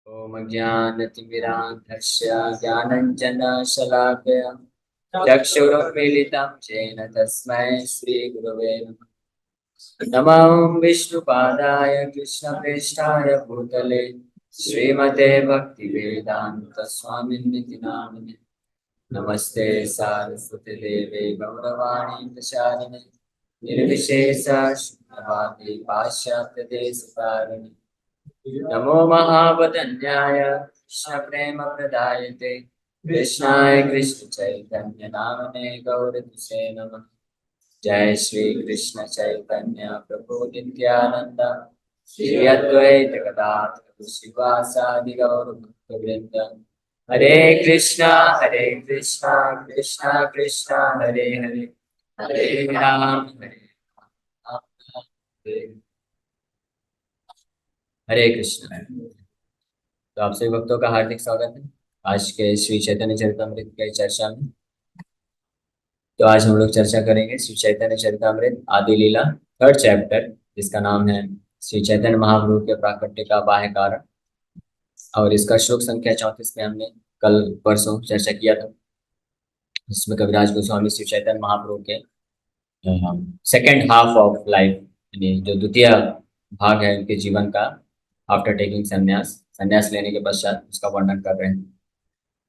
ॐ ज्ञानतिमिरान्धस्य ज्ञानञ्जनशलाकया चक्षुरुन्मीलितं येन तस्मै श्रीगुरवे नमः। नमः विष्णुपादाय कृष्णप्रेष्ठाय भूतले श्रीमते भक्तिवेदान्तस्वामिन्निति नामिने। नमस्ते सारस्वती देवे गौरवाणी प्रचारिणे निर्विशेष शून्यवादी पाश्चात्यदेशकारिणे। नमो महावदन्याय कृष्ण प्रदायते कृष्णाय कृष्ण चैतन्य नामने गौरतिसे नमः। जय श्री कृष्ण चैतन्य प्रभु नित्यानंद श्री अद्वैत गदाधर शिवासादि गौर भक्तवृंद। हरे कृष्णा कृष्णा कृष्णा हरे हरे हरे राम हरे हरे कृष्ण। तो आप सभी भक्तों का हार्दिक स्वागत है आज के श्री चैतन्य चरितमृत की चर्चा में। तो आज हम लोग चर्चा करेंगे श्री चैतन्य चरितमृत आदि लीला थर्ड चैप्टर, जिसका नाम है श्री चैतन्य महाप्रभु के प्राकट्य का बाह्य कारण। और इसका श्लोक संख्या 34 में हमने कल परसों चर्चा किया था। इसमें कविराज गोस्वामी श्री चैतन्य महाप्रभु के सेकेंड हाफ ऑफ लाइफ, यानी जो द्वितीय भाग है उनके जीवन का, आफ्टर टेकिंग संन्यास लेने के पश्चात उसका वर्णन कर रहे हैं।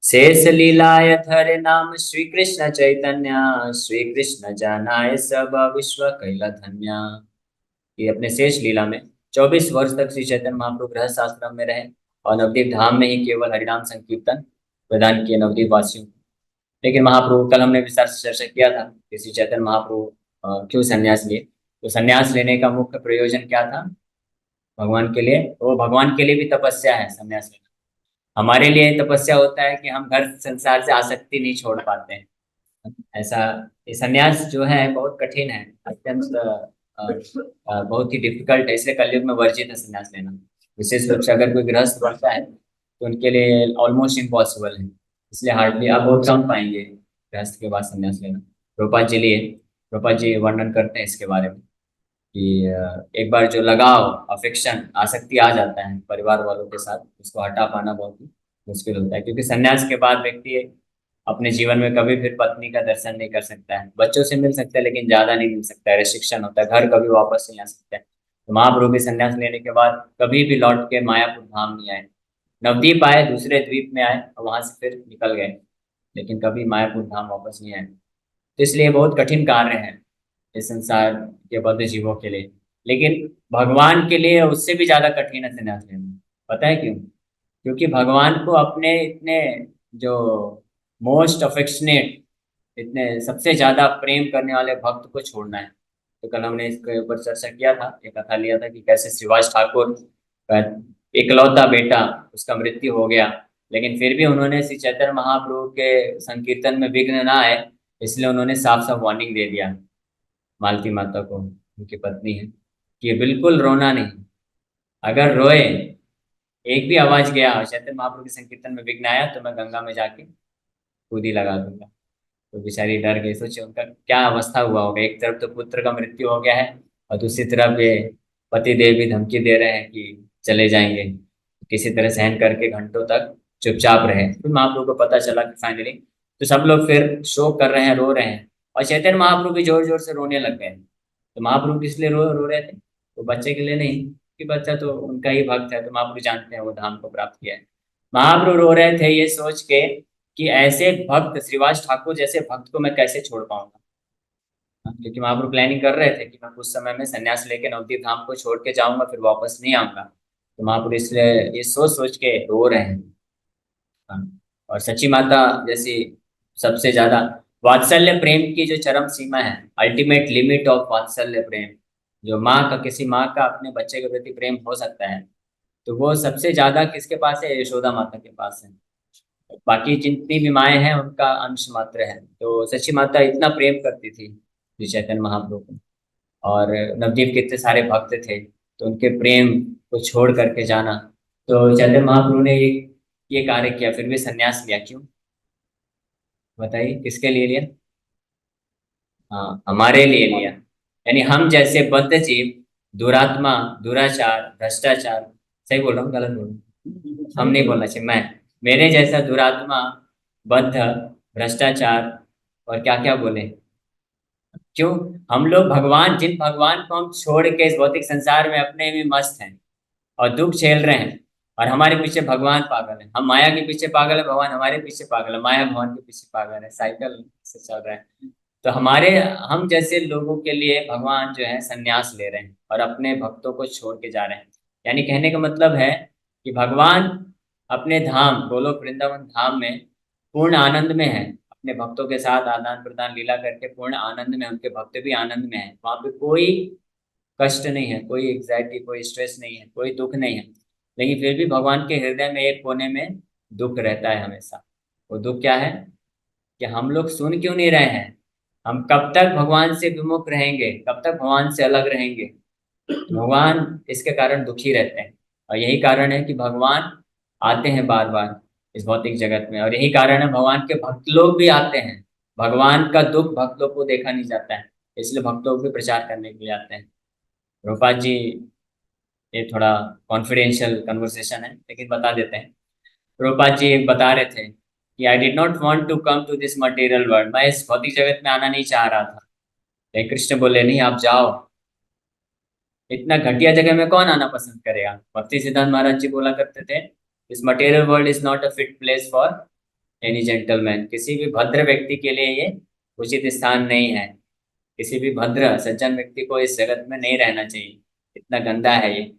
शेष लीलाय थरे नाम श्री कृष्ण चैतन्य श्री कृष्ण जानाय सब विश्व कैला धन्य। ये अपने शेष लीला में 24 वर्ष तक श्री चैतन्य महाप्रभु गृहस्थ आश्रम में रहे और नवद्वीप धाम में ही केवल हरिनाम संकीर्तन प्रदान किए नवद्वीप वासियों को। लेकिन महाप्रभु, कल हमने विस्तार से चर्चा किया था कि श्री चैतन्य महाप्रभु क्यों संन्यास लिए। तो संन्यास लेने का मुख्य प्रयोजन क्या था? भगवान के लिए। वो भगवान के लिए भी तपस्या है संन्यास लेना। हमारे लिए तपस्या होता है कि हम घर संसार से आसक्ति नहीं छोड़ पाते हैं। ऐसा ये संन्यास जो है बहुत कठिन है, अत्यंत बहुत ही डिफिकल्ट है, इसलिए कलयुग में वर्जित है संन्यास लेना। विशेष रूप से अगर कोई गृहस्थ बनता है तो उनके लिए ऑलमोस्ट इम्पॉसिबल है। इसलिए हार्डली आप बहुत कम पाएंगे गृहस्थ के बाद संन्यास लेना। प्रभुपाद जी वर्णन करते हैं इसके बारे में कि एक बार जो लगाव, अफेक्शन, आसक्ति आ जाता है परिवार वालों के साथ, उसको हटा पाना बहुत ही मुश्किल होता है। क्योंकि संन्यास के बाद व्यक्ति अपने जीवन में कभी फिर पत्नी का दर्शन नहीं कर सकता है। बच्चों से मिल सकता है लेकिन ज्यादा नहीं मिल सकता है, रेस्ट्रिक्शन होता है, घर कभी वापस नहीं आ सकता है। तो महाप्रभु भी संन्यास लेने के बाद कभी भी लौट के मायापुर धाम नहीं आए। नवद्वीप आए, दूसरे द्वीप में आए और वहां से फिर निकल गए, लेकिन कभी मायापुर धाम वापस नहीं आए। तो इसलिए बहुत कठिन कार्य है इस संसार के बद्ध जीवों के लिए। लेकिन भगवान के लिए उससे भी ज्यादा कठिन है संन्यास लेना। पता है क्यों? क्योंकि भगवान को अपने इतने जो मोस्ट अफेक्शनेट, इतने सबसे ज्यादा प्रेम करने वाले भक्त को छोड़ना है। तो कल हमने इसके ऊपर चर्चा किया था, एक कथा लिया था कि कैसे शिवाज ठाकुर का इकलौता बेटा, उसका मृत्यु हो गया, लेकिन फिर भी उन्होंने श्री चैतन्य महाप्रभु के संकीर्तन में विघ्न ना आए, इसलिए उन्होंने साफ साफ वार्निंग दे दिया मालती माता को, उनकी पत्नी है, कि बिल्कुल रोना नहीं। अगर रोए, एक भी आवाज गया और चैतन्य महाप्रभु के संकीर्तन में विघ्न आया तो मैं गंगा में जाके कूदी लगा दूंगा। तो बेचारी डर गई। सोचे उनका क्या अवस्था हुआ होगा। एक तरफ तो पुत्र का मृत्यु हो गया है और दूसरी तरफ ये पति देव भी धमकी दे रहे हैं कि चले जाएंगे। किसी तरह सहन करके घंटों तक चुपचाप रहे। फिर महाप्रभु को पता चला कि फाइनली, तो सब लोग फिर शोक कर रहे हैं, रो रहे हैं, और चैतन्य महाप्रभु भी जोर जोर से रोने लग गए। तो महाप्रभु किस लिए रो रो रहे थे? तो बच्चे के लिए नहीं, कि बच्चा तो उनका ही भक्त है, तो महाप्रभु जानते हैं वो धाम को प्राप्त किया है। महाप्रभु रो रहे थे ये सोच के कि ऐसे भक्त, श्रीवास ठाकुर जैसे भक्त को मैं कैसे छोड़ पाऊंगा। क्योंकि महाप्रभु प्लानिंग कर रहे थे कि मैं कुछ समय में संन्यास लेके नवद्वीप धाम को छोड़ के जाऊंगा, फिर वापस नहीं आऊंगा। तो महाप्रभु इसलिए ये सोच सोच के रो रहे हैं। हाँ। और सची माता जैसी सबसे ज्यादा वात्सल्य प्रेम की जो चरम सीमा है, अल्टीमेट लिमिट ऑफ वात्सल्य प्रेम, जो माँ का, किसी माँ का अपने बच्चे के प्रति प्रेम हो सकता है, तो वो सबसे ज्यादा किसके पास है? यशोदा माता के पास है। बाकी जितनी भी माएँ हैं उनका अंश मात्र है। तो सची माता इतना प्रेम करती थी श्री चैतन्य महाप्रभु को, और नवदीप के इतने सारे भक्त थे, तो उनके प्रेम को छोड़ करके जाना। तो चैतन्य महाप्रभु ने ये कार्य किया, फिर भी संन्यास लिया। क्यों बताइए, किसके लिए लिया? हाँ, हमारे लिए लिया। यानी हम जैसे बद्ध जीव, दुरात्मा, दुराचार, भ्रष्टाचार, सही बोल रहा हूँ गलत बोल रहा हूँ? हम नहीं बोलना चाहिए। मैं, मेरे जैसा दुरात्मा, बद्ध, भ्रष्टाचार और क्या क्या बोले। क्यों? हम लोग भगवान, जिन भगवान को हम छोड़ के इस भौतिक संसार में अपने में मस्त हैं और दुख झेल रहे हैं, और हमारे पीछे भगवान पागल है। हम माया के पीछे पागल है, भगवान हमारे पीछे पागल है, माया भगवान के पीछे पागल है, साइकिल से चल रहा है। तो हमारे, हम जैसे लोगों के लिए भगवान जो है संन्यास ले रहे हैं और अपने भक्तों को छोड़ के जा रहे हैं। यानी कहने का मतलब है कि भगवान अपने धाम गोलोक वृंदावन धाम में पूर्ण आनंद में है, अपने भक्तों के साथ आदान प्रदान लीला करके पूर्ण आनंद में, उनके भक्त भी आनंद में है। वहां पे कोई कष्ट नहीं है, कोई एग्जाइटी, कोई स्ट्रेस नहीं है, कोई दुख नहीं है। लेकिन फिर भी भगवान के हृदय में एक कोने में दुख रहता है हमेशा। वो दुख क्या है? कि हम लोग सुन क्यों नहीं रहे हैं? हम कब तक भगवान से विमुख रहेंगे, कब तक भगवान से अलग रहेंगे? भगवान इसके कारण दुखी रहते हैं। और यही कारण है कि भगवान आते हैं बार बार इस भौतिक जगत में, और यही कारण है भगवान के भक्त लोग भी आते हैं। भगवान का दुख भक्तों को देखा नहीं जाता है, इसलिए भक्तों को भी प्रचार करने के लिए आते हैं। रूपा जी, ये थोड़ा कॉन्फिडेंशियल कन्वर्सेशन है लेकिन बता देते हैं। प्रभुपाद जी बता रहे थे कि I did not want to come to this material world, मैं इस भौतिक जगत में आना नहीं चाह रहा था। लेकिन कृष्ण बोले नहीं, आप जाओ। इतना घटिया जगह में कौन आना पसंद करेगा? भक्ति सिद्धांत महाराज जी बोला करते थे, इस material world is not a fit place for any gentleman. किसी भी भद्र व्यक्ति के लिए ये उचित स्थान नहीं है। किसी भी भद्र सज्जन व्यक्ति को इस जगत में नहीं रहना चाहिए, इतना गंदा है ये।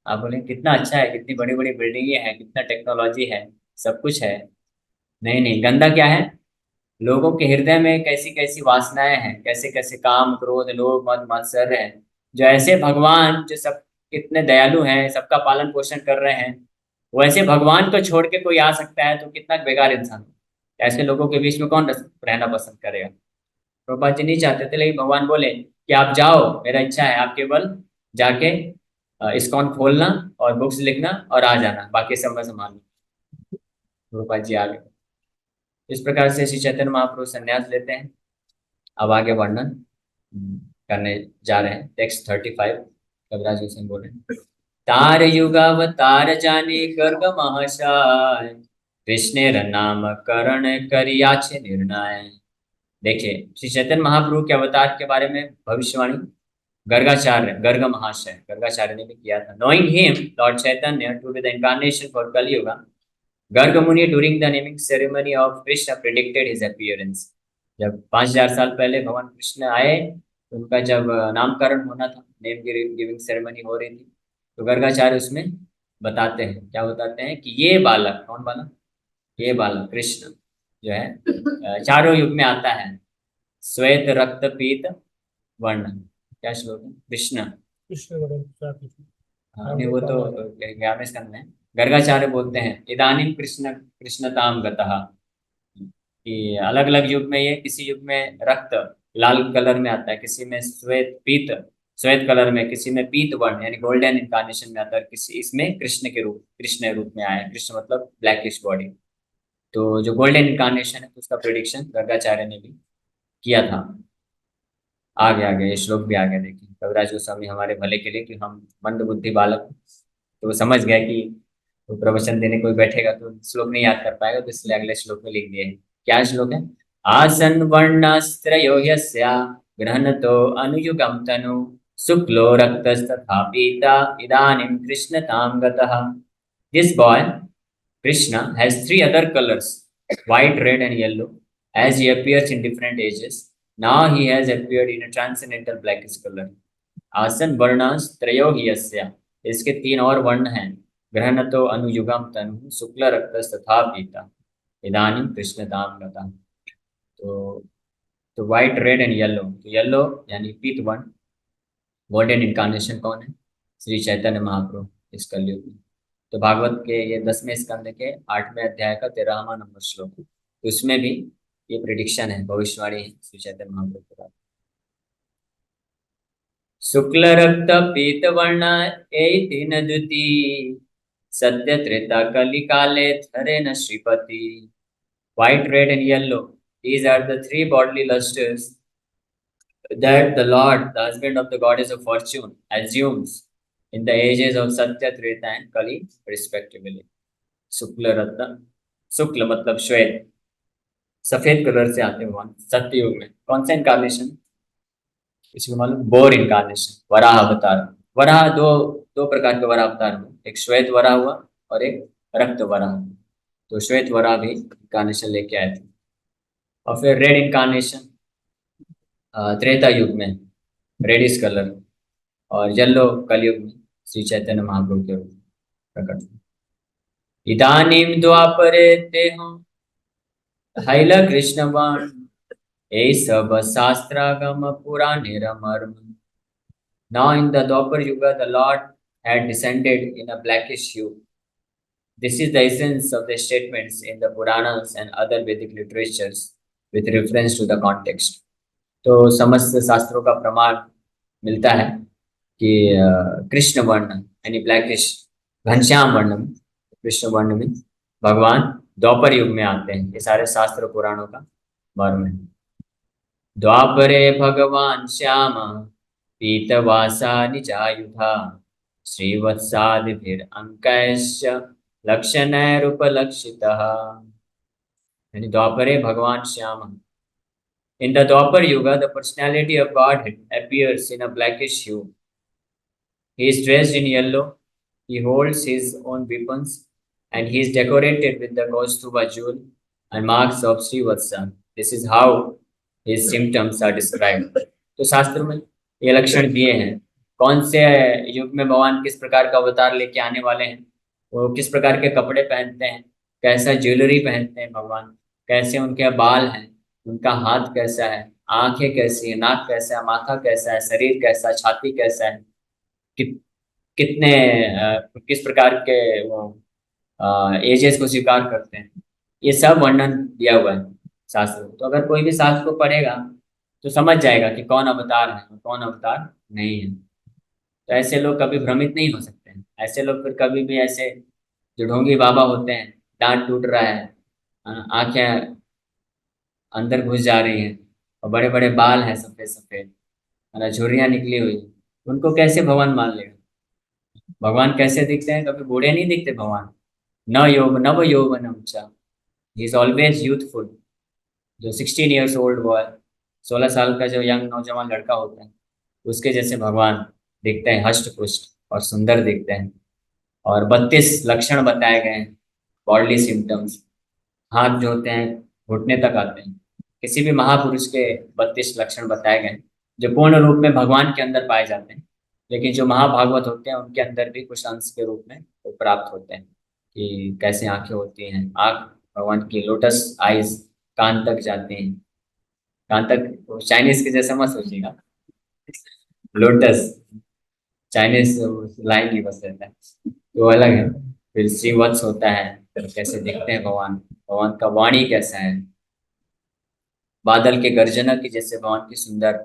आप बोले कितना अच्छा है, कितनी बड़ी बड़ी बिल्डिंगें हैं, कितना टेक्नोलॉजी है, सब कुछ है। नहीं नहीं, गंदा क्या है? लोगों के हृदय में कैसी कैसी वासनाएं हैं, कैसे कैसे काम क्रोध लोभ मद मत्सर है। जो ऐसे भगवान जो सब कितने दयालु हैं, सबका पालन पोषण कर रहे हैं, वैसे भगवान को छोड़ के कोई आ सकता है तो कितना बेकार इंसान हो। ऐसे लोगों के बीच में कौन रहना पसंद करेगा? प्रभुपाद जी नहीं चाहते थे, लेकिन भगवान बोले कि आप जाओ, मेरा इच्छा है आप केवल जाके इस्कॉन खोलना और बुक्स लिखना और आ जाना, बाकी सब मैं संभाल लूं। प्रभुपाद जी आ गए। इस प्रकार से श्री चैतन्य महाप्रभु संन्यास लेते हैं। अब आगे वर्णन करने जा रहे हैं। टेक्स्ट 35 कविराज गोस्वामी बोल रहे हैं। तार युगावतार जाने गर्ग महाशय, कृष्णेर नाम करण करियाछे निर्णय। देखिए, श्री चैतन्य महाप्रभु के अवतार के बारे में भविष्यवाणी गर्गाचार्य, गर्ग महाशय गर्गाचार्य ने भी किया था। Knowing him Lord Chaitanya to be the incarnation for Kaliyuga, Garga Muni during the naming ceremony of Krishna predicted his appearance. जब 5000 साल पहले भगवान कृष्ण आए, उनका जब नामकरण होना था, नेम गिविंग सेरेमनी हो रही थी, तो गर्गाचार्य उसमें बताते हैं, क्या बताते हैं कि ये बालक, कौन बालक? ये बालक कृष्ण जो है चारों युग में आता है। श्वेत रक्त पीत वर्ण, क्या श्लोक है? कृष्ण, हाँ नहीं वो तो 11वें स्कंद में है। गर्गाचार्य बोलते हैं इदानीं कृष्ण कृष्णताम गतः, कि अलग अलग युग में ये, किसी युग में रक्त लाल कलर में आता है, किसी में श्वेत पीत श्वेत कलर में, किसी में पीत वर्ण यानी गोल्डन इनकारनेशन में आता है, किसी इसमें कृष्ण के रूप, कृष्ण रूप में आया है। कृष्ण मतलब ब्लैकिश बॉडी। तो जो गोल्डन इनकारनेशन है, तो उसका प्रिडिक्शन गर्गाचार्य ने भी किया था। आगे आगे ये श्लोक भी आगे देखिए, कविराज गोस्वामी हमारे भले के लिए, कि हम मंद बुद्धि बालक हैं, तो वो समझ गया कि वो प्रवचन देने कोई बैठेगा तो श्लोक नहीं याद कर पाएगा, तो इसलिए अगले श्लोक में लिख दिए हैं। क्या श्लोक है? आसन वर्णस्त्रयो यस्या गृह्णतो अनुयुगं तनु, शुक्लो रक्तस्तथा पीता इदानीं कृष्णतां गतः। This boy Krishna has three other colors, white, red, and yellow, as he appears in different ages. Now he has appeared in a transcendental blackish color. आसन वर्णांश त्रयो ही यस्या, इसके तीन और वर्ण हैं। ग्रहणतो अनुयुगम तनु, शुक्ल रक्त तथा पीता इदानीं कृष्णताम गता। तो व्हाइट, रेड एंड येलो। तो येलो यानी पीत वर्ण, गोल्डन इनकारनेशन कौन है? श्री चैतन्य महाप्रभु इस कलयुग में। तो भागवत के ये 10वें स्कंद के 8वें अध्याय का 13वां नंबर श्लोक, तो उसमें भी ये प्रिडिक्शन है, भविष्यवाणी है श्री चैतन्य महाप्रभु के बारे में। शुक्ल रक्त पीत वर्ण एति न द्युति, सत्य त्रेता कलि काले धरे न Shripati. White, red, and yellow, these are the three bodily lustres that the Lord, the husband of the goddess of fortune, assumes in the ages of Satya, Treta, and Kali, respectively. शुक्ल रत्न, शुक्ल मतलब श्वेत, सफेद कलर से आते हैं भगवान सत्ययुग में। कौन सा इनकारनेशन? इसको मालूम, बोर इनकारनेशन, वराह अवतार। वराह दो, दो प्रकार के वराह अवतार हुए, एक श्वेत वराह हुआ और एक रक्त वराह। तो श्वेत वराह भी इनकारनेशन लेके आए थे। और फिर रेड इनकारनेशन त्रेता युग में, रेडिश कलर। और येलो कलयुग में श्री चैतन्य महाप्रभु के रूप में प्रकट हुए। इदानीं द्वापरे तेहं हैल कृष्णवाण, ये सब शास्त्रागम पुराणे रमर्म। Now in the Dwapar Yuga, the Lord had descended in a blackish hue. This is the essence of the statements in the Puranas and other Vedic literatures with reference to the context. तो समस्त शास्त्रों का प्रमाण मिलता है कि कृष्ण वर्ण यानी ब्लैकिश, घनश्याम वर्ण में, कृष्ण वर्ण में भगवान द्वापर युग में आते हैं। ये सारे शास्त्र पुराणों का मर्म है। द्वापरे भगवान श्याम पीतवासा निजायुधा, श्रीवत्सादिभिरङ्कैश्च लक्षणैरुपलक्षितः। यानी द्वापरे भगवान Shyam. In the Dwapar Yuga, the personality of Godhead appears in a blackish hue. He is dressed in yellow, he holds his own weapons, and he is decorated with the Kaustuva jewel and marks of Srivatsa. This is how his symptoms are described. तो शास्त्र में ये लक्षण दिए हैं कौन से युग में भगवान किस प्रकार का अवतार लेके आने वाले हैं, वो किस प्रकार के कपड़े पहनते हैं, कैसा ज्वेलरी पहनते हैं भगवान, कैसे उनके बाल हैं, उनका हाथ कैसा है, आंखें कैसी है, नाक कैसा है, माथा कैसा है, शरीर कैसा है, छाती कैसा है, कि, कितने किस प्रकार के वो एजेस को स्वीकार करते हैं, ये सब वर्णन दिया हुआ है शास्त्र में। तो अगर कोई भी शास्त्र को पढ़ेगा तो समझ जाएगा कि कौन अवतार है और कौन अवतार नहीं है। तो ऐसे लोग कभी भ्रमित नहीं हो सकते हैं। ऐसे लोग फिर कभी भी ऐसे जो ढोंगी बाबा होते हैं, दांत टूट रहा है, आंखें अंदर घुस जा रही हैं और बड़े बड़े बाल हैं सफेद सफेद, है झुर्रियां निकली हुई, उनको कैसे भगवान मान लेगा? भगवान कैसे दिखते हैं? कभी बूढ़े नहीं दिखते भगवान। न योग नव यौवनम च, ही इज ऑलवेज यूथफुल। जो 16 years ओल्ड बॉय, 16 साल का जो यंग नौजवान लड़का होता है, उसके जैसे भगवान दिखते हैं, हष्ट पुष्ट और सुंदर दिखते हैं। और 32 लक्षण बताए गए हैं, बॉडली सिम्टम्स। हाथ जो होते हैं घुटने तक आते हैं। किसी भी महापुरुष के 32 लक्षण बताए गए हैं, जो पूर्ण रूप में भगवान के अंदर पाए जाते हैं। लेकिन जो महाभागवत होते हैं उनके अंदर भी कुछ अंश के रूप में वो प्राप्त होते हैं, कि कैसे आंखें होती हैं, आंख भगवान की लोटस आइज कान तक जाती हैं। कान तक चाइनीज के जैसा मत सोचिएगा, लोटस चाइनीज लाइन ही बस रहता है, तो अलग है। फिर श्रीवत्स होता है, फिर कैसे दिखते हैं भगवान, भगवान का वाणी कैसा है, बादल के गर्जना की जैसे भगवान की सुंदर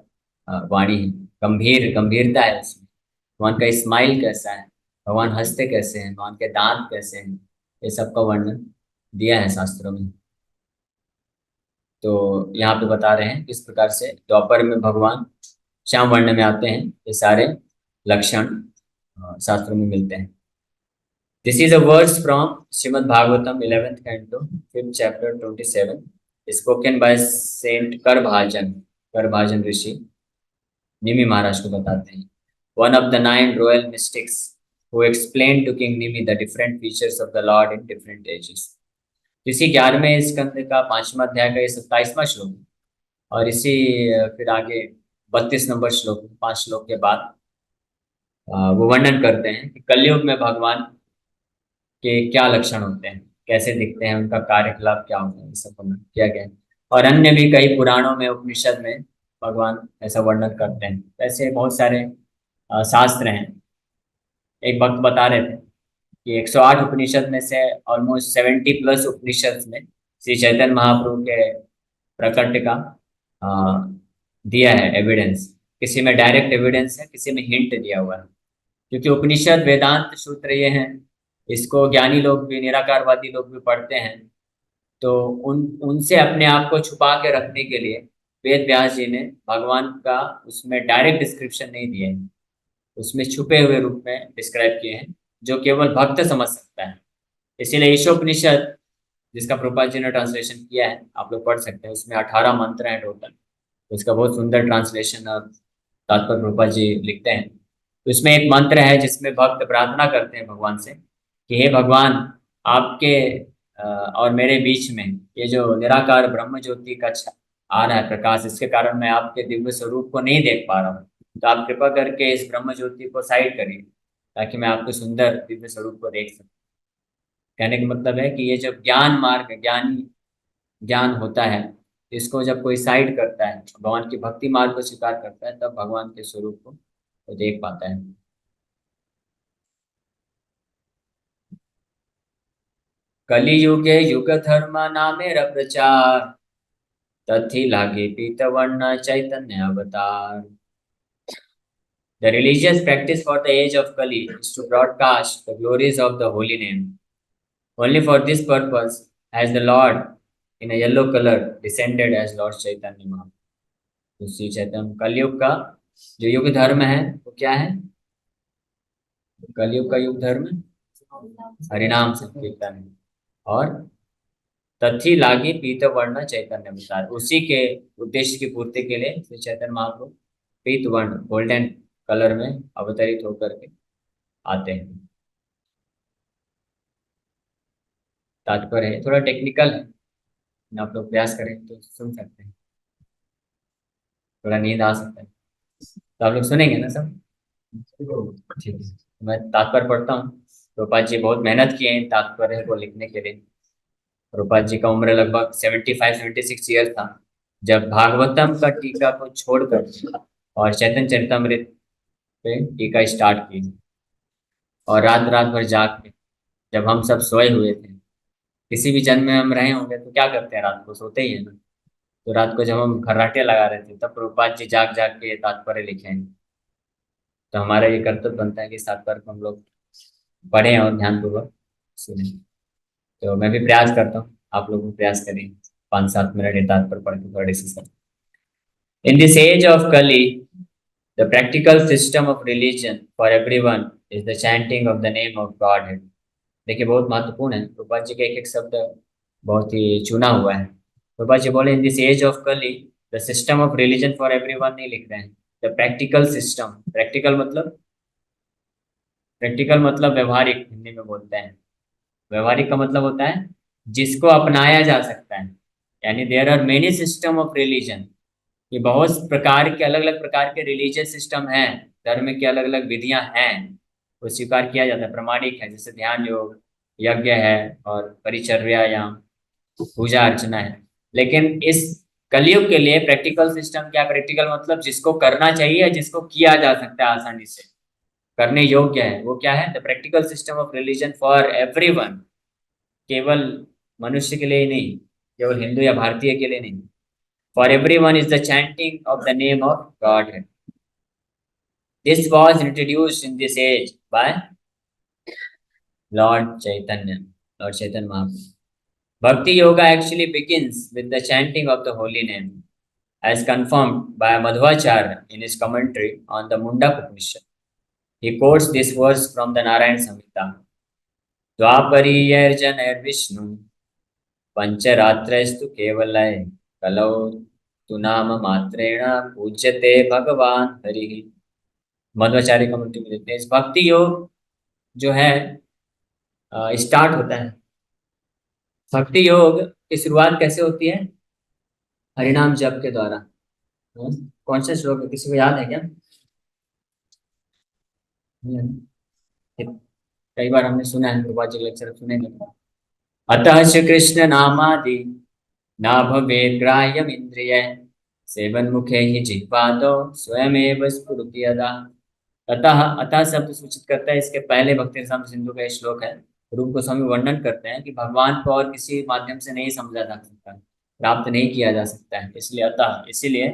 वाणी है, गंभीर गंभीरता है उसमें। भगवान का स्माइल कैसा है, भगवान हंसते कैसे हैं, भगवान के दांत कैसे हैं, ये सब का वर्णन दिया है शास्त्रों में। तो यहाँ पे बता रहे हैं किस प्रकार से द्वापर में भगवान श्याम वर्ण में आते हैं। ये सारे लक्षण शास्त्रों में मिलते हैं। This is a verse from Srimad Bhagavatam 11th canto 5th chapter 27, spoken by Saint Karbhajan, Karbhajan ऋषि निमि महाराज को बताते हैं। One of the 9 royal mystics who explained to King Nimi the different features of the Lord in different ages. इसी 11वें स्कंद का 5वां अध्याय का ये 27वां श्लोक है। और इसी फिर आगे 32 नंबर श्लोक, 5 श्लोक के बाद वो वर्णन करते हैं कि कलयुग में भगवान के क्या लक्षण होते हैं, कैसे दिखते हैं, उनका कार्यकलाप क्या होता है, ये सब वर्णन किया गया है। और अन्य भी कई पुराणों में, उपनिषद में भगवान ऐसा वर्णन करते हैं। ऐसे बहुत सारे शास्त्र हैं। एक भक्त बता रहे थे कि 108 उपनिषद में से ऑलमोस्ट 70+ उपनिषद में श्री चैतन्य महाप्रभु के प्रकट का अ, दिया है एविडेंस। किसी में डायरेक्ट एविडेंस है, किसी में हिंट दिया हुआ है। क्योंकि उपनिषद वेदांत सूत्र ये हैं, इसको ज्ञानी लोग भी, निराकारवादी लोग भी पढ़ते हैं। तो उनसे अपने आप को छुपा के रखने के लिए वेद व्यास जी ने भगवान का उसमें डायरेक्ट डिस्क्रिप्शन नहीं दिया है, उसमें छुपे हुए रूप में डिस्क्राइब किए हैं, जो केवल भक्त समझ सकता है। इसीलिए ईशोपनिषद, जिसका प्रभुपाद जी ने ट्रांसलेशन किया है, आप लोग पढ़ सकते हैं। उसमें 18 मंत्र हैं टोटल। उसका बहुत सुंदर ट्रांसलेशन और तात्पर्य प्रभुपाद जी लिखते हैं। तो इसमें एक मंत्र है जिसमें भक्त प्रार्थना करते हैं भगवान से कि हे भगवान, आपके और मेरे बीच में ये जो निराकार ब्रह्म ज्योति का आ रहा है प्रकाश, इसके कारण मैं आपके दिव्य स्वरूप को नहीं देख पा रहा हूँ। तो आप कृपा करके इस ब्रह्म ज्योति को साइड करिए ताकि मैं आपके सुंदर दिव्य स्वरूप को देख सकूं। कहने का मतलब है कि ये जब ज्ञान मार्ग, ज्ञानी ज्ञान होता है, इसको जब कोई साइड करता है, भगवान की भक्ति मार्ग को स्वीकार करता है, तब भगवान के स्वरूप को वो देख पाता है। कलि युगे युग धर्म नामेर प्रचार, तथी लागे पीतवर्ण चैतन्य अवतार। The religious practice for the age of Kali is to broadcast the glories of the holy name. Only for this purpose has the Lord in a yellow color descended as Lord Chaitanya Mahaprabhu. तो श्री चैतन्य कलयुग का जो युग धर्म है वो क्या है? कलयुग का युग धर्म हरिनाम संकीर्तन है। और तथी लागी पीत वर्ण चैतन्य अवतार, उसी के उद्देश्य की पूर्ति के लिए श्री चैतन्य महाप्रभु पीत वर्ण गोल्डन कलर में अवतरित होकर के आते हैं। तात्पर्य है थोड़ा टेक्निकल है, आप लोग प्रयास करें तो सुन सकते हैं। थोड़ा नींद आ सकता है तो आप लोग सुनेंगे ना सब? ठीक है, मैं तात्पर्य पढ़ता हूँ। रूपाल जी बहुत मेहनत किए हैं तात्पर्य को लिखने के लिए। रूपाल जी का उम्र लगभग 75-76 ईयर था जब भागवतम का टीका को छोड़कर और चैतन्य चरितमृत पे टीका स्टार्ट की। और रात रात भर जाग के, जब हम सब सोए हुए थे, किसी भी जन्म में हम रहे होंगे तो क्या करते हैं, रात को सोते ही है ना। तो रात को जब हम खर्राटे लगा रहे थे तब प्रभुपाद जी जाग जाग के तात्पर्य लिखे हैं। तो हमारा ये कर्तव्य बनता है कि इस तात्पर्य को हम लोग पढ़ें और ध्यानपूर्वक सुने। तो मैं भी प्रयास करता हूँ, आप लोग भी प्रयास करें। 5-7 मिनट ये तात्पर्य पढ़ के थोड़ा discuss. In this age of Kali, the practical system of religion for everyone is the chanting of the name of Godhead. देखिए बहुत महत्वपूर्ण है, रूपा जी का एक एक शब्द बहुत ही चुना हुआ है। रूपा जी बोले इन दिस एज ऑफ कली the system of religion for everyone नहीं लिख रहे हैं, द प्रैक्टिकल सिस्टम। प्रैक्टिकल मतलब व्यवहारिक, हिंदी में बोलते हैं। व्यवहारिक का मतलब होता है जिसको अपनाया जा सकता है। यानी there are many system of religion, ये बहुत प्रकार के अलग अलग प्रकार के रिलीजियस सिस्टम हैं, धर्म की अलग अलग विधियां हैं, वो स्वीकार किया जाता है, प्रमाणिक है। जैसे ध्यान योग, यज्ञ है और परिचर्या या पूजा अर्चना है। लेकिन इस कलयुग के लिए प्रैक्टिकल सिस्टम क्या? प्रैक्टिकल मतलब जिसको करना चाहिए, जिसको किया जा सकता है आसानी से, करने योग्य है, वो क्या है? The practical system of religion for everyone. केवल मनुष्य के लिए ही नहीं, केवल हिंदू या भारतीय के लिए नहीं। For everyone is the chanting of the name of Godhead. This was introduced in this age by Lord Chaitanya, Lord Chaitanya Mahaprabhu. Bhakti Yoga actually begins with the chanting of the holy name, as confirmed by Madhvacharya in his commentary on the Mundak Upanishad. He quotes this verse from the Narayan Samhita. द्वापरीयर्जनैर्विष्णु पंचरात्रैस्तु केवलय कलौ तु नाम मात्रेण पूज्यते भगवान Hari. Madhvacharya commentary में देते हैं इस भक्ति योग जो है स्टार्ट होता है। भक्ति योग की शुरुआत कैसे होती है? हरिनाम जप के द्वारा। कौन सा श्लोक है, किसी को याद है क्या? कई बार हमने सुना है, प्रभुपाद जी लेक्चर सुने नहीं। अतः श्री कृष्ण नामादि ना भवेत् ग्राह्यम् इंद्रिय, सेवन मुखे ही जिह्वादो स्वयमेव स्फुरति यदा। अतः, अतः शब्द सूचित करता है, इसके पहले भक्ति रसामृत सिंधु का श्लोक है। रूप गोस्वामी वर्णन करते हैं कि भगवान को और किसी माध्यम से नहीं समझा जा सकता, प्राप्त नहीं किया जा सकता है। इसलिए अतः, इसीलिए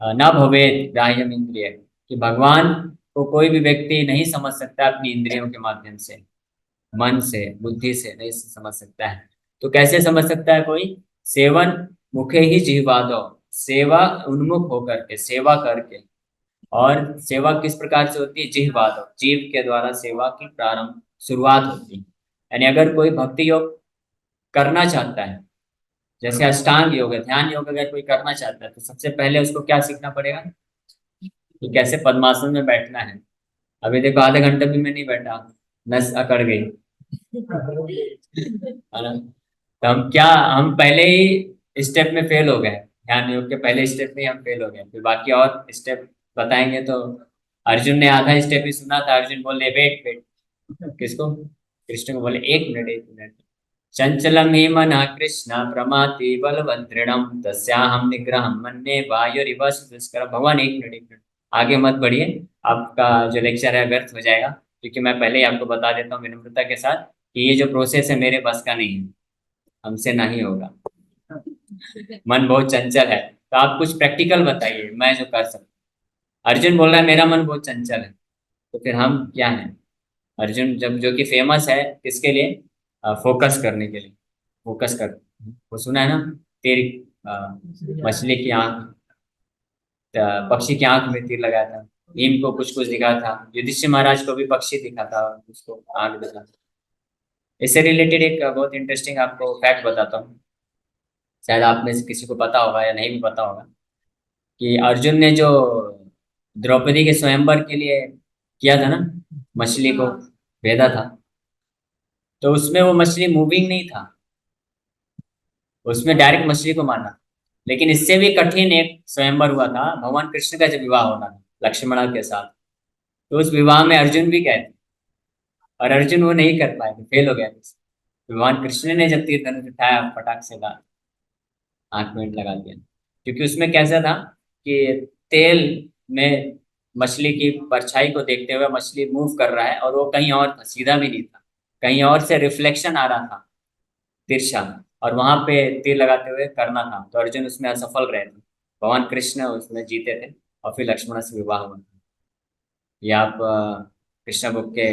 न भवेत् ग्राह्यम् इंद्रिय, कि भगवान को कोई भी व्यक्ति नहीं समझ सकता अपनी इंद्रियों के माध्यम से, मन से, बुद्धि से नहीं समझ सकता है। तो कैसे समझ सकता है कोई? सेवन मुखे ही जिह्वादो, सेवा उन्मुख होकर के, सेवा करके। और सेवा किस प्रकार से होती है? जिह्वादो, जीव के द्वारा सेवा की प्रारंभ शुरुआत होती है। यानी अगर कोई भक्ति योग करना चाहता है, जैसे अष्टांग योग है, ध्यान योग अगर कोई करना चाहता है, तो सबसे पहले उसको क्या सीखना पड़ेगा कि कैसे पद्मासन में बैठना है। अभी देखो आधे घंटे भी मैं नहीं बैठा, नस अकड़ गई, है ना। तो हम पहले ही स्टेप में फेल हो गए, ध्यान योग के पहले स्टेप में ही हम फेल हो गए, फिर बाकी और स्टेप बताएंगे। तो अर्जुन ने आधा स्टेप ही सुना था, अर्जुन बोले वेट वेट, किसको, कृष्ण को बोले एक मिनट एक मिनट, चंचलम ही मना कृष्ण प्रमाति बलवंतृणम तस्याहम निग्रहम मन्ये वायुरिव दुष्कर। भगवान एक मिनट एक मिनट, आगे मत बढ़िए, आपका जो लेक्चर है व्यर्थ हो जाएगा, क्योंकि मैं पहले ही आपको बता देता हूँ विनम्रता के साथ कि ये जो प्रोसेस है मेरे बस का नहीं है, हमसे नहीं होगा, मन बहुत चंचल है। तो आप कुछ प्रैक्टिकल बताइए मैं जो कर सकता। अर्जुन बोल रहा है मेरा मन बहुत चंचल है, तो फिर हम क्या है। अर्जुन जब जो कि फेमस है किसके लिए, फोकस करने के लिए, फोकस कर, वो सुना है ना, तेरी मछली की आंख, पक्षी की आंख में तीर लगाया था, भीम को कुछ कुछ दिखा था, युधिष्ठिर महाराज को भी पक्षी दिखा था, उसको आंख दिखा था। इससे रिलेटेड एक बहुत इंटरेस्टिंग आपको फैक्ट बताता हूँ, शायद आप में से किसी को पता होगा या नहीं भी पता होगा, कि अर्जुन ने जो द्रौपदी के स्वयंवर के लिए किया था ना, मछली को भेदा था, तो उसमें वो मछली मूविंग नहीं था, उसमें डायरेक्ट मछली को मारना। लेकिन इससे भी कठिन एक स्वयंवर हुआ था, भगवान कृष्ण का जब विवाह होना था लक्ष्मणा के साथ, तो उस विवाह में अर्जुन भी गए थे, और अर्जुन वो नहीं कर पाए थे, फेल हो गया थे। भगवान कृष्ण ने जब तीर धनुष उठाया, फटाक से आंख में लगा दिया, क्योंकि उसमें कैसा था कि तेल में मछली की परछाई को देखते हुए मछली मूव कर रहा है, और वो कहीं और था, सीधा भी नहीं था, कहीं और से रिफ्लेक्शन आ रहा था, तिरछा, और वहां पे तीर लगाते हुए करना था, तो अर्जुन उसमें असफल रहे थे, भगवान कृष्ण उसमें जीते थे, और फिर लक्ष्मण से विवाह हुआ था। ये आप कृष्ण बुक के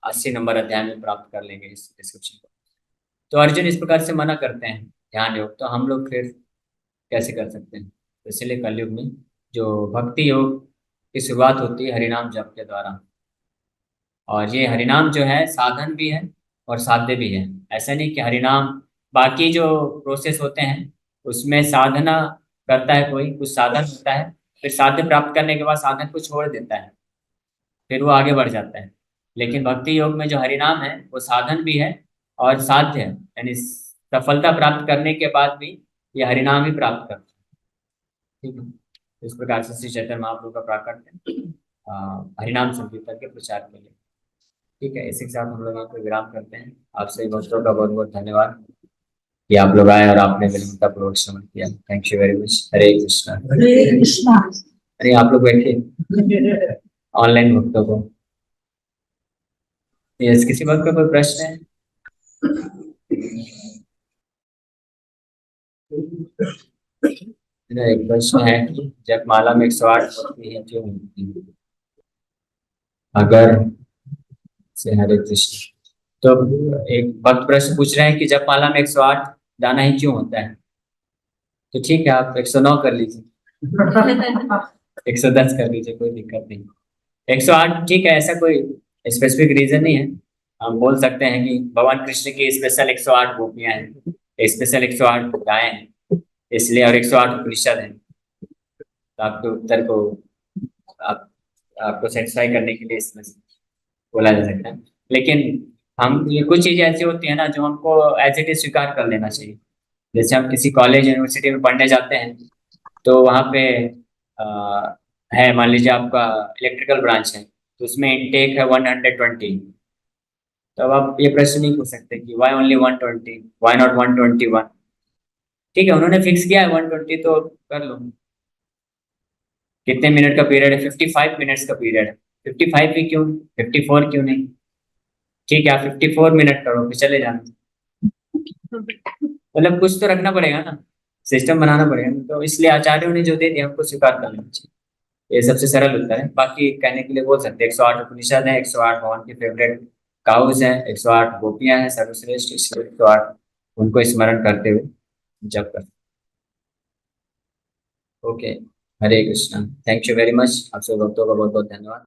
80 नंबर अध्याय में प्राप्त कर लेंगे इस डिस्क्रिप्शन को। तो अर्जुन इस प्रकार से मना करते हैं ध्यान योग, तो हम लोग फिर कैसे कर सकते हैं। तो इसलिए कलयुग में जो भक्ति योग की शुरुआत होती है हरिनाम जप के द्वारा, और ये हरिनाम जो है साधन भी है और साध्य भी है। ऐसा नहीं कि हरिनाम, बाकी जो प्रोसेस होते हैं उसमें साधना करता है कोई, कुछ साधन होता है, फिर साध्य प्राप्त करने के बाद साधन को छोड़ देता है, फिर वो आगे बढ़ जाता है। लेकिन भक्ति योग में जो हरिनाम है वो साधन भी है और साध्य है, यानी सफलता प्राप्त करने के बाद भी ये हरिनाम ही प्राप्त करता है। ठीक है, इस प्रकार से श्री चैतन्य महाप्रभु का प्राकट्य हरिनाम संकीर्तन के प्रचार के लिए। ठीक है, इसी के साथ हम लोग यहाँ पे विराम करते हैं। आप सभी भक्तों का बहुत बहुत धन्यवाद कि आप लोग आए और आपने विनम्रता पूर्वक श्रवण किया। Thank you very much. Hare Krishna. Hare Krishna. अरे आप लोग बैठिए, ऑनलाइन भक्तों को। यस, किसी बात का कोई प्रश्न है? मेरा एक प्रश्न है कि जपमाला में 108 होती है, क्यों होती है? अगर से हरे कृष्ण, तो एक भक्त प्रश्न पूछ रहे हैं कि जपमाला में 108 दाना ही क्यों होता है? तो ठीक है, आप 109 कर लीजिए, 110 कर लीजिए, कोई दिक्कत नहीं। 108 ठीक है, ऐसा कोई स्पेसिफिक रीजन नहीं है। हम बोल सकते हैं कि भगवान कृष्ण की स्पेशल 108 गोपियां हैं, स्पेशल 108 गायें हैं, इसलिए, और 108 उपनिषद हैं। तो आपके उत्तर को आप आपको सेटिस्फाई करने के लिए इसमें से बोला जा सकता है। लेकिन हम, ये कुछ चीजें ऐसी होती है ना जो हमको एज इट इज स्वीकार कर लेना चाहिए। जैसे हम किसी कॉलेज यूनिवर्सिटी में पढ़ने जाते हैं, तो वहाँ पे आ, है, मान लीजिए आपका इलेक्ट्रिकल ब्रांच है, तो उसमें इनटेक है 120। तो अब आप ये प्रश्न नहीं पूछ सकते कि वाई ओनली 120, वाई नॉट 121। ठीक है, उन्होंने फिक्स किया है 120, तो कर लो। कितने मिनट का पीरियड है? 55 मिनट्स का पीरियड है। 55 ही क्यों, 54 क्यों नहीं? ठीक है, आप 54 मिनट करो, फिर चले जाना। मतलब कुछ तो रखना पड़ेगा ना, सिस्टम बनाना पड़ेगा ना। तो इसलिए आचार्यों ने जो दे दिया हमको स्वीकार कर लेना चाहिए। ये सबसे सरल उत्तर है। बाकी कहने के लिए बोल सकते हैं 108 उपनिषद है, 108 भगवान की फेवरेट काउज है, 108 गोपियां हैं सर्वश्रेष्ठ, इसलिए 108 उनको स्मरण करते हुए जप कर। Okay, Hare Krishna. Thank you very much, आप सब भक्तों का बहुत बहुत धन्यवाद।